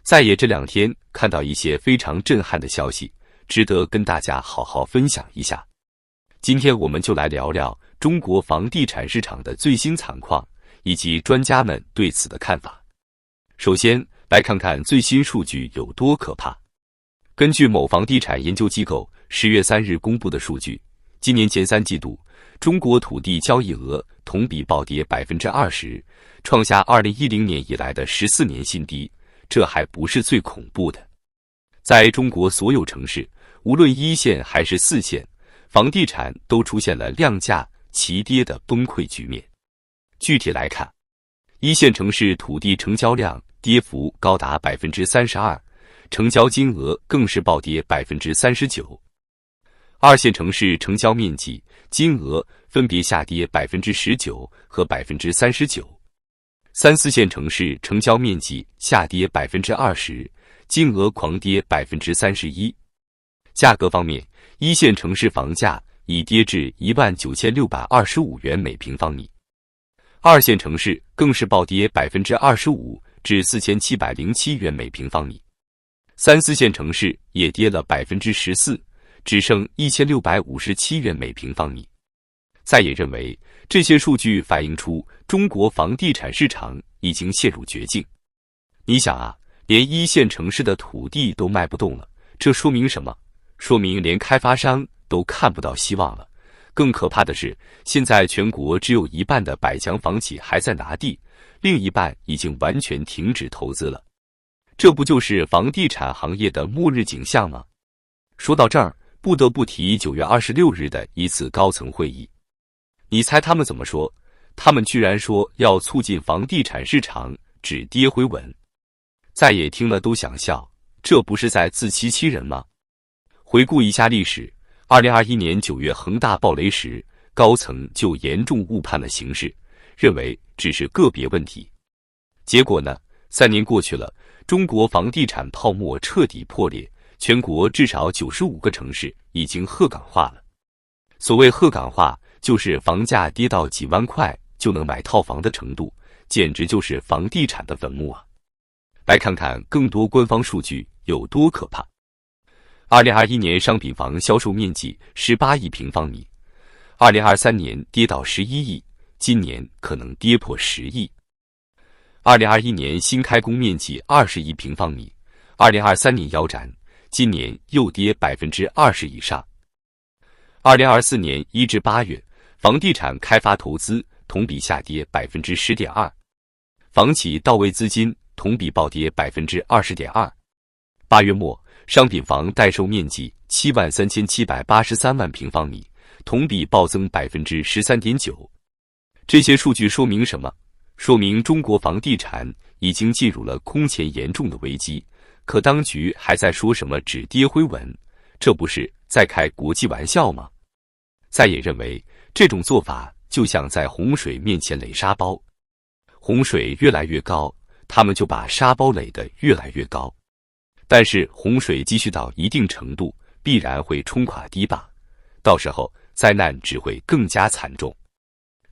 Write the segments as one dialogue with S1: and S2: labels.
S1: 在野这2天看到一些非常震撼的消息，值得跟大家好好分享一下。今天我们就来聊聊中国房地产市场的最新惨况，以及专家们对此的看法。首先，来看看最新数据有多可怕。根据某房地产研究机构10月3日公布的数据，今年前3季度，中国土地交易额同比暴跌 20%， 创下2010年以来的14年新低。这还不是最恐怖的，在中国所有城市，无论1线还是4线，房地产都出现了量价齐跌的崩溃局面。具体来看，1线城市土地成交量跌幅高达 32%， 成交金额更是暴跌 39%。2线城市成交面积、金额分别下跌 19% 和 39%。3、4线城市成交面积下跌 20%， 金额狂跌 31%。价格方面，1线城市房价已跌至19625元每平方米，2线城市更是暴跌 25% 至4707元每平方米，3、4线城市也跌了 14%， 只剩1657元每平方米。在野认为，这些数据反映出中国房地产市场已经陷入绝境。你想啊，连1线城市的土地都卖不动了，这说明什么？说明连开发商都看不到希望了。更可怕的是，现在全国只有一半的百强房企还在拿地，另一半已经完全停止投资了。这不就是房地产行业的末日景象吗？说到这儿，不得不提9月26日的一次高层会议。你猜他们怎么说？他们居然说要促进房地产市场止跌回稳。在野听了都想笑，这不是在自欺欺人吗？回顾一下历史，2021年9月恒大暴雷时，高层就严重误判了形势，认为只是个别问题。结果呢？3年过去了，中国房地产泡沫彻底破裂，全国至少95个城市已经鹤岗化了。所谓鹤岗化，就是房价跌到几万块就能买套房的程度，简直就是房地产的坟墓啊！来看看更多官方数据有多可怕。2021年商品房销售面积18亿平方米，2023年跌到11亿，今年可能跌破10亿。2021年新开工面积20亿平方米，2023年腰斩，今年又跌 20% 以上。2024年1至8月，房地产开发投资同比下跌 10.2%， 房企到位资金同比暴跌 20.2%。8月末，商品房待售面积73783万平方米，同比暴增 13.9%。这些数据说明什么？说明中国房地产已经进入了空前严重的危机，可当局还在说什么止跌回稳，这不是在开国际玩笑吗？在野认为，这种做法就像在洪水面前垒沙包，洪水越来越高，他们就把沙包垒得越来越高。但是洪水积蓄到一定程度，必然会冲垮堤坝，到时候灾难只会更加惨重。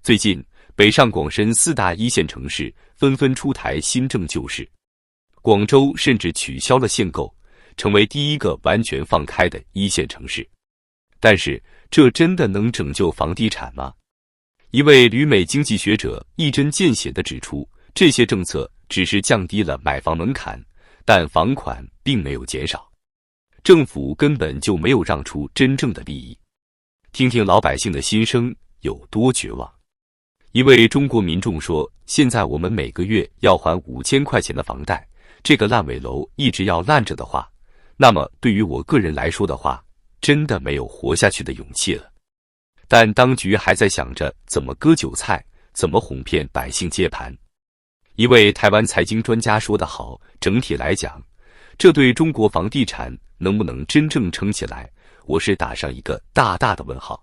S1: 最近，北上广深4大1线城市纷纷出台新政救市，广州甚至取消了限购，成为第一个完全放开的1线城市。但是，这真的能拯救房地产吗？一位旅美经济学者一针见血地指出，这些政策只是降低了买房门槛，但房款并没有减少，政府根本就没有让出真正的利益。听听老百姓的心声有多绝望。一位中国民众说，现在我们每个月要还5000块钱的房贷，这个烂尾楼一直要烂着的话，那么对于我个人来说的话，真的没有活下去的勇气了。但当局还在想着怎么割韭菜，怎么哄骗百姓接盘。一位台湾财经专家说得好，整体来讲，这对中国房地产能不能真正撑起来，我是打上一个大大的问号。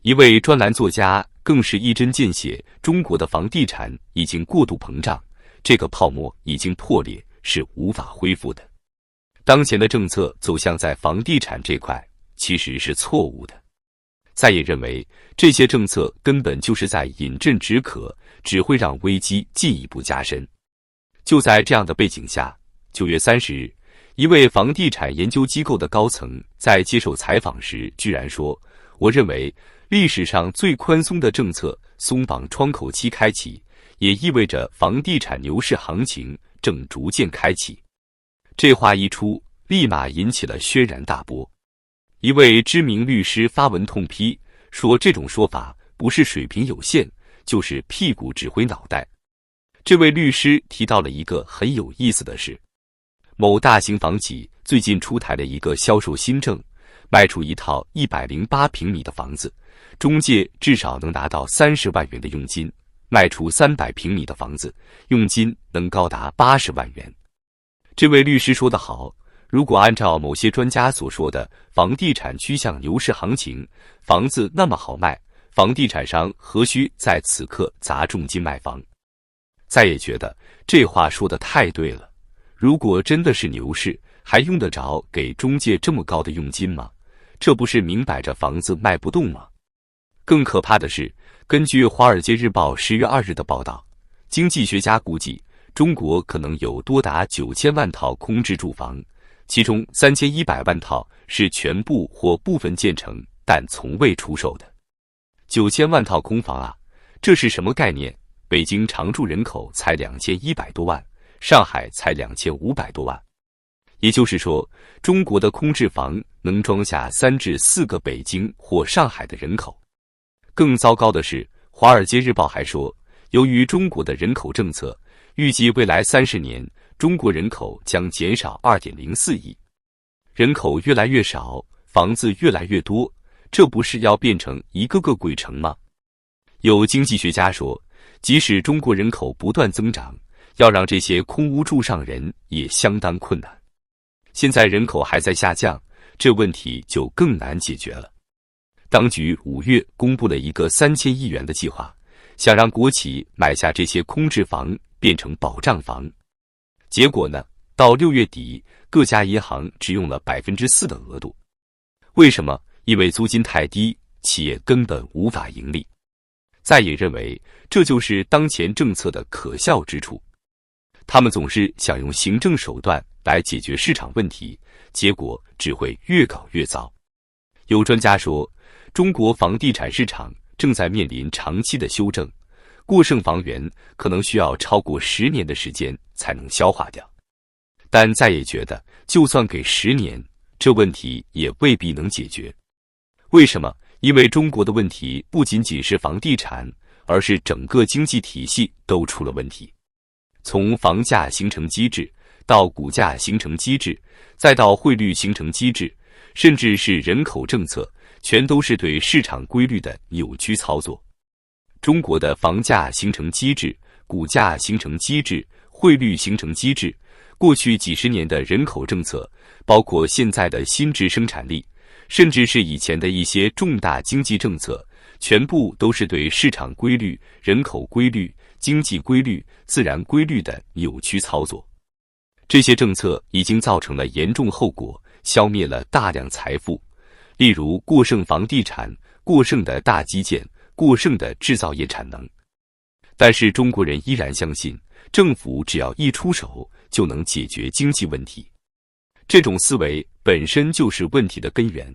S1: 一位专栏作家更是一针见血，中国的房地产已经过度膨胀，这个泡沫已经破裂，是无法恢复的。当前的政策走向在房地产这块其实是错误的。在野认为，这些政策根本就是在饮鸩止渴，只会让危机进一步加深。就在这样的背景下， 9月30日，一位房地产研究机构的高层在接受采访时居然说：“我认为历史上最宽松的政策松绑窗口期开启，也意味着房地产牛市行情正逐渐开启。”这话一出，立马引起了轩然大波。一位知名律师发文痛批，说这种说法不是水平有限，就是屁股指挥脑袋。这位律师提到了一个很有意思的事：某大型房企最近出台了一个销售新政，卖出一套108平米的房子，中介至少能拿到30万元的佣金；卖出300平米的房子，佣金能高达80万元。这位律师说得好，如果按照某些专家所说的房地产趋向牛市行情，房子那么好卖，房地产商何须在此刻砸重金卖房？再也觉得这话说得太对了。如果真的是牛市，还用得着给中介这么高的佣金吗？这不是明摆着房子卖不动吗？更可怕的是，根据《华尔街日报》10月2日的报道，经济学家估计，中国可能有多达9000万套空置住房，其中3100万套是全部或部分建成但从未出售的。9000万套空房啊，这是什么概念？北京常住人口才2100多万，上海才2500多万。也就是说，中国的空置房能装下3至4个北京或上海的人口。更糟糕的是，《华尔街日报》还说，由于中国的人口政策，预计未来30年，中国人口将减少2.04亿。人口越来越少，房子越来越多，这不是要变成一个个鬼城吗？有经济学家说，即使中国人口不断增长，要让这些空屋住上人也相当困难。现在人口还在下降，这问题就更难解决了。当局5月公布了一个3000亿元的计划，想让国企买下这些空置房变成保障房。结果呢，到6月底，各家银行只用了4%的额度。为什么？因为租金太低，企业根本无法盈利。在野认为，这就是当前政策的可笑之处。他们总是想用行政手段来解决市场问题，结果只会越搞越糟。有专家说，中国房地产市场正在面临长期的修正，过剩房源可能需要超过10年的时间才能消化掉。但在野觉得，就算给10年，这问题也未必能解决。为什么？因为中国的问题不仅仅是房地产，而是整个经济体系都出了问题。从房价形成机制，到股价形成机制，再到汇率形成机制，甚至是人口政策，全都是对市场规律的扭曲操作。中国的房价形成机制、股价形成机制、汇率形成机制，过去几十年的人口政策，包括现在的新质生产力，甚至是以前的一些重大经济政策，全部都是对市场规律、人口规律、经济规律、自然规律的扭曲操作。这些政策已经造成了严重后果，消灭了大量财富，例如过剩房地产、过剩的大基建、过剩的制造业产能。但是中国人依然相信，政府只要一出手就能解决经济问题。这种思维本身就是问题的根源。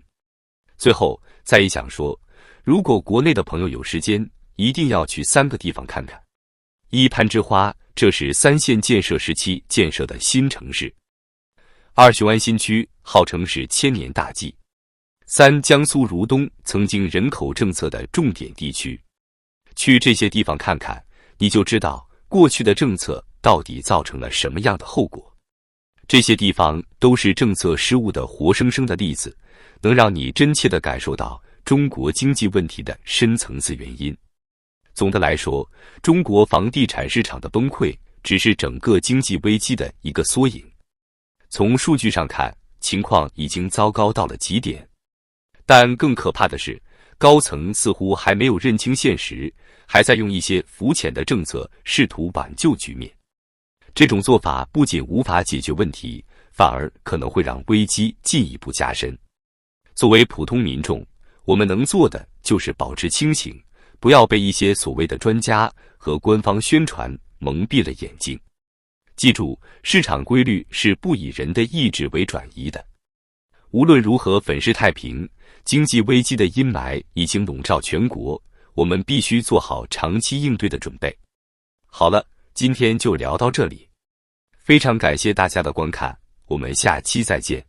S1: 最后，再一想说，如果国内的朋友有时间，一定要去3个地方看看。1、攀枝花，这是3线建设时期建设的新城市。2、雄安新区，号称是1000年大计。3、江苏如东，曾经人口政策的重点地区。去这些地方看看，你就知道过去的政策到底造成了什么样的后果。这些地方都是政策失误的活生生的例子，能让你真切地感受到中国经济问题的深层次原因。总的来说，中国房地产市场的崩溃只是整个经济危机的一个缩影。从数据上看，情况已经糟糕到了极点。但更可怕的是，高层似乎还没有认清现实，还在用一些肤浅的政策试图挽救局面。这种做法不仅无法解决问题，反而可能会让危机进一步加深。作为普通民众，我们能做的就是保持清醒，不要被一些所谓的专家和官方宣传蒙蔽了眼睛。记住，市场规律是不以人的意志为转移的。无论如何粉饰太平，经济危机的阴霾已经笼罩全国，我们必须做好长期应对的准备。好了，今天就聊到这里，非常感谢大家的观看，我们下期再见。